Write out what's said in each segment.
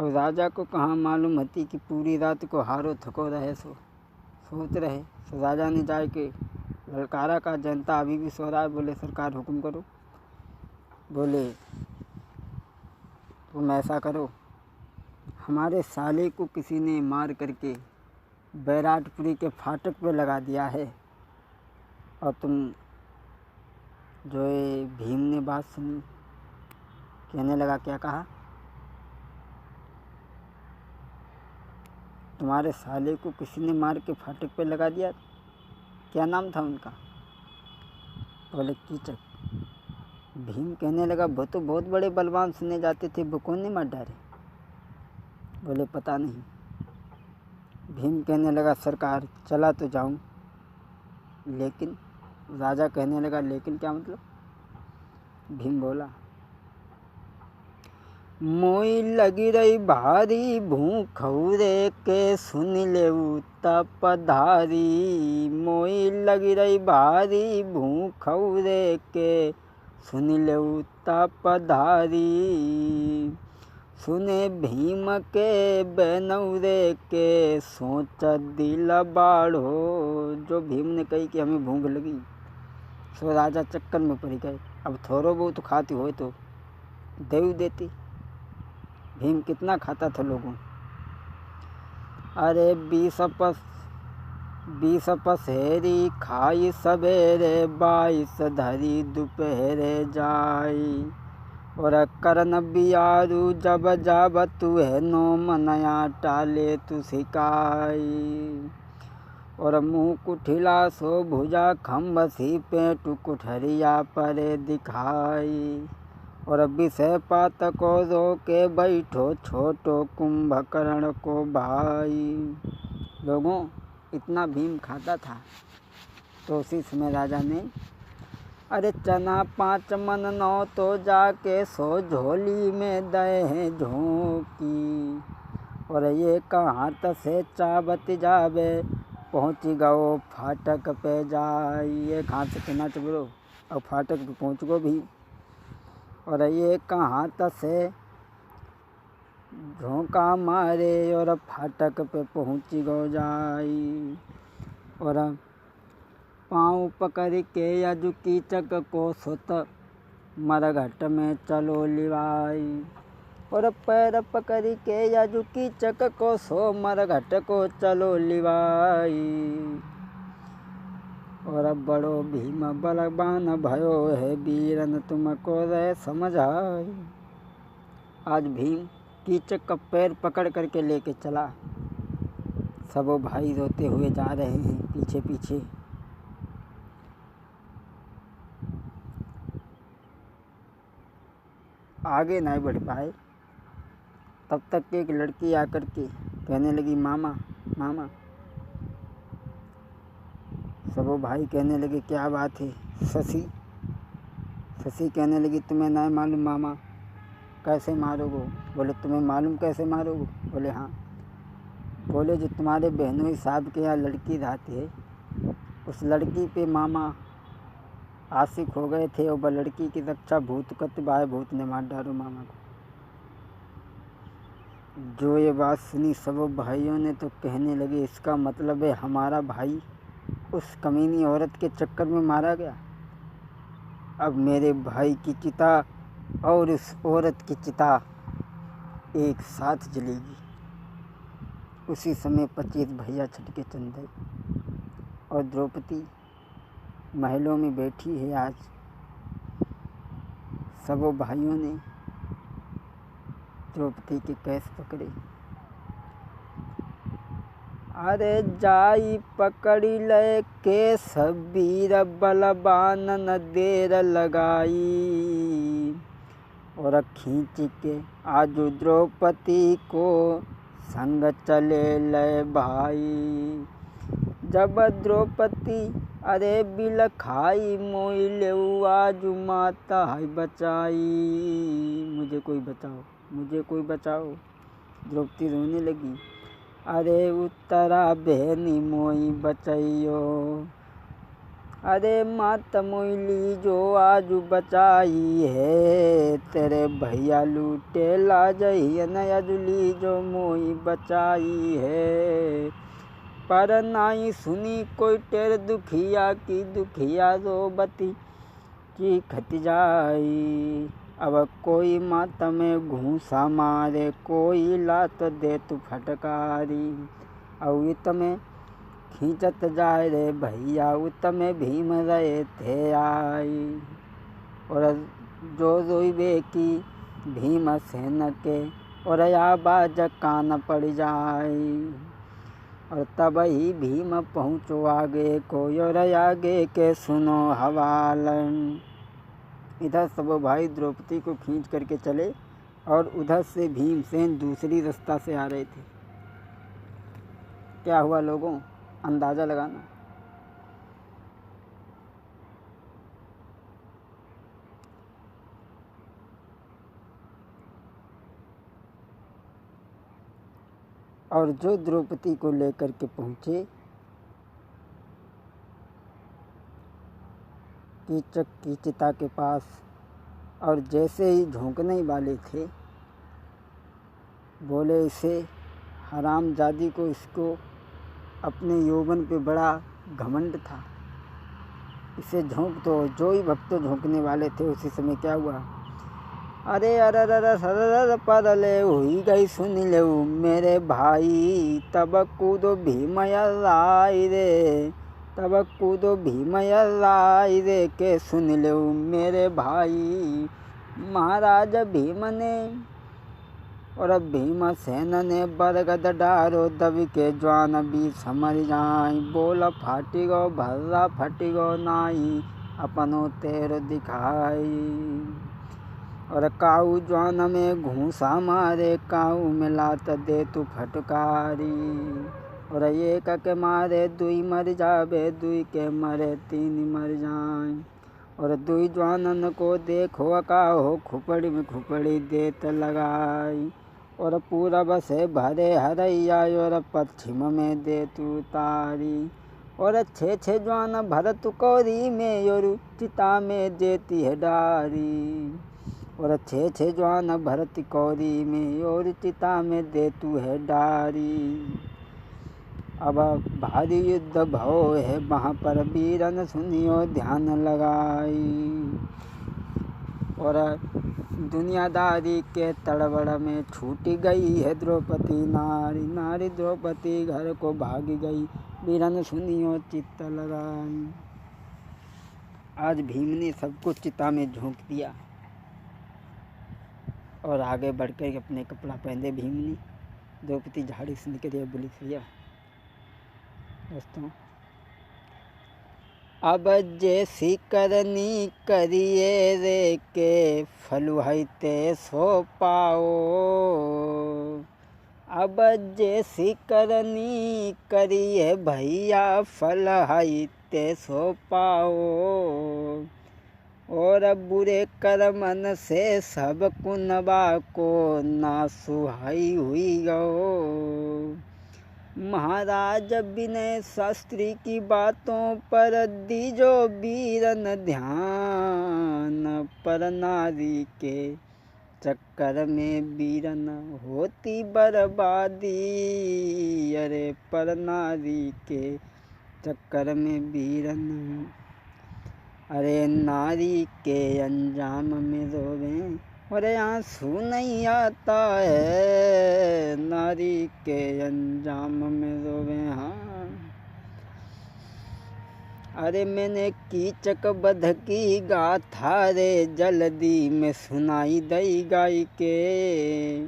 और राजा को कहाँ मालूम होती कि पूरी रात को हारो थको रहे सोच रहे। सो राजा ने जाए के ललकारा का, जनता अभी भी सो रहा है। बोले सरकार हुक्म करो। बोले तुम ऐसा करो, हमारे साले को किसी ने मार करके बैराटपुरी के फाटक पे लगा दिया है। और तुम जो ये भीम ने बात सुनी, कहने लगा क्या कहा, तुम्हारे साले को किसी ने मार के फाटक पे लगा दिया, क्या नाम था उनका? बोले कीचक। भीम कहने लगा वो तो बहुत बड़े बलवान सुने जाते थे, वो कौन ने मार डाले? बोले पता नहीं। भीम कहने लगा सरकार चला तो जाऊं, लेकिन राजा कहने लगा लेकिन क्या मतलब? भीम बोला मोई लगी रही भारी भूख रे के सुन ले तपधारी। मोई लगी रही भारी भूख रे के सुन ले तपधारी। सुने भीम के बनौरे के सोच दिल बाढ़ो। जो भीम ने कही कि हमें भूख लगी, सो राजा चक्कर में पड़ गए। अब थोड़ो बहुत तो खाती हो तो देव देती। भीम कितना खाता था लोगों। अरे 20 पसेरी खाई सवेरे, 22 धरी दोपहरे जाई। और करन बियारू जब जब तू है नो मनया टाले तू सिकाई। और मुँह कुठिला सो भुजा खम्बसी पेट कुठरिया परे दिखाई। और विषय पात को रोके बैठो छोटो कुंभकर्ण को भाई। लोगों इतना भीम खाता था। तो उसी समय राजा ने अरे चना 5 मन 9 तो जाके सो झोली में दे हैं झोंकी। और ये कहाँ तसे चावत जावे, पहुँच गओ फाटक पे जाई। ये कहाँ से कहना चलो और फाटक पे पहुँच गो भी। और ये कहाँ तसे झोंका मारे, और फाटक पे पहुँच गो जाई। और पाँव पकड़ के यजु कीचक को सुत मरघट में चलो लिवाई। और पैर पकड़ के यजु कीचक को सो मरघट को चलो लिवाई। और बड़ो भीम बलवान भयो है, वीरन तुमको रे समझ आई। आज भीम कीचक का पैर पकड़ करके लेके चला। सब भाई रोते हुए जा रहे हैं पीछे पीछे। आगे नहीं बढ़ पाए। तब तक एक लड़की आकर के कहने लगी मामा मामा। सब भाई कहने लगे क्या बात है? शशि कहने लगी तुम्हें नहीं मालूम मामा कैसे मारोगे? बोले तुम्हें मालूम कैसे मारोगे? बोले हाँ। बोले जो तुम्हारे बहनोई साहब के यहाँ लड़की रहती है, उस लड़की पे मामा आशिक हो गए थे, और वह लड़की की रक्षा भूत कतबाए भूत ने मार डालो मामा को। जो ये बात सुनी सब भाइयों ने तो कहने लगे इसका मतलब है हमारा भाई उस कमीनी औरत के चक्कर में मारा गया। अब मेरे भाई की चिता और उस औरत की चिता एक साथ जलेगी। उसी समय 25 भैया छटके चंदे। और द्रौपदी महलों में बैठी है। आज सब भाइयों ने द्रौपदी के केस पकड़े। अरे जाई पकड़ी ले के सबीर बलवान न देर लगाई। और खींच के आजू द्रौपदी को संग चले ले भाई। जब द्रौपदी अरे बिल खाई मोई ले आजू माता है बचाई। मुझे कोई बचाओ, मुझे कोई बचाओ। द्रौपदी रोने लगी। अरे उत्तरा बहनी मोई बचैयो। अरे मात मोइली जो आज बचाई है, तेरे भैया लूटे ला जही नजली जो मोई बचाई है। पर नाई सुनी कोई टेर दुखिया की, दुखिया रोबती की खत जाई। अब कोई मात में घूसा मारे, कोई लात दे तू फटकारी। और इत में खींचत जाए रे भैया, उत में भीम रहे थे आई। और जो रोइबे की भीम सेन के, और आवाज कान पड़ जाई। और तब ही भीम पहुँचो आगे को, और आगे के सुनो हवाल। इधर सब भाई द्रौपदी को खींच करके चले, और उधर से भीमसेन दूसरी रास्ता से आ रहे थे। क्या हुआ लोगों, अंदाज़ा लगाना। और जो द्रौपदी को लेकर के पहुँचे कीचक की चिता के पास, और जैसे ही झोंकने ही वाले थे, बोले इसे हरामजादी को, इसको अपने यौवन पे बड़ा घमंड था, इसे झोंक दो। जो ही भक्त झोंकने वाले थे उसी समय क्या हुआ, अरे अरे सरर परले हुई गई सुन ले मेरे भाई। तब कूदो भीमया राय रे, तब कूदो भीमया राय रे के सुन ले मेरे भाई। महाराज भीम ने और भीमसेन ने बरगद डारो, दब के ज्वान भी समर जाई। बोला फाटी गो भर्रा फटी गो नाई, अपनो तेर दिखाई। और काऊ ज्वान में घूसा मारे, काऊ में लात दे तू फटकारी। और एक के मारे दुई मर जावे, दुई के मरे तीन मर जाए। और दुई ज्वानन को देखो काहो, खुपड़ी में खुपड़ी देत लगाई। और पूरब से भरे हरैया, और पश्चिम में दे तू तारी। और छे ज्वान भरत कौरी में, और चिता में देती है डारी। और छे ज्वान भरत कौरी में, और चिता में दे तू है डारी। अब भारी युद्ध भव है वहाँ पर, वीरन सुनियो ध्यान लगाई। और दुनियादारी के तड़बड़ में छूट गई है द्रौपदी नारी। नारी द्रौपदी घर को भागी गई, वीरन सुनियो चित्त लगाई। आज भीम ने सबको चिता में झोंक दिया, और आगे बढ़कर अपने कपड़ा पहने भीम ने। द्रौपदी झाड़ी से निकली, बोली भैया दोस्तों, अब जैसी करनी करिए रे के, फलुहाइते सो पाओ। अब जैसी करनी करिए भैया, फलहाइते सो पाओ। और बुरे कर्मन से सब कुनबा को, ना सुहाई हुई गो। महाराज विनय शास्त्री की बातों पर दीजो वीरन ध्यान। पर नारी के चक्कर में वीरन होती बर्बादी। अरे पर नारी के चक्कर में वीरन, अरे नारी के अंजाम में रोवें, और आंसू नहीं आता है। नारी के अंजाम में रोवें, हाँ। अरे मैंने कीचक बध की गाथा रे, जल्दी में सुनाई दई गाय के।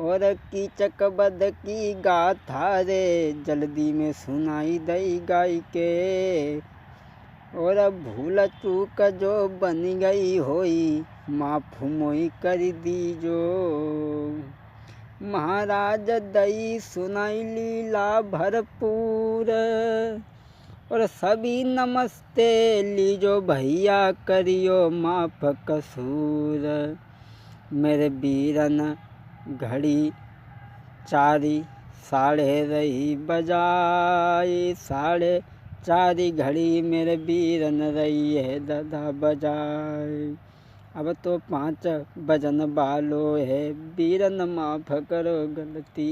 और कीचक बध की गाथा रे, जल्दी में सुनाई दई गाय के। और भूल चूक जो बन गई होई, माफ मोई कर दीजो। महाराज दई सुनाई लीला भरपूर, और सभी नमस्ते लीजो भैया, करियो माफ कसूर। मेरे वीरन घड़ी चारी साढ़े रही बजाई, साढ़े चारी घड़ी मेरे वीरन रही है दादा बजाए। अब तो 5 बजन वालो है वीरन माफ करो गलती।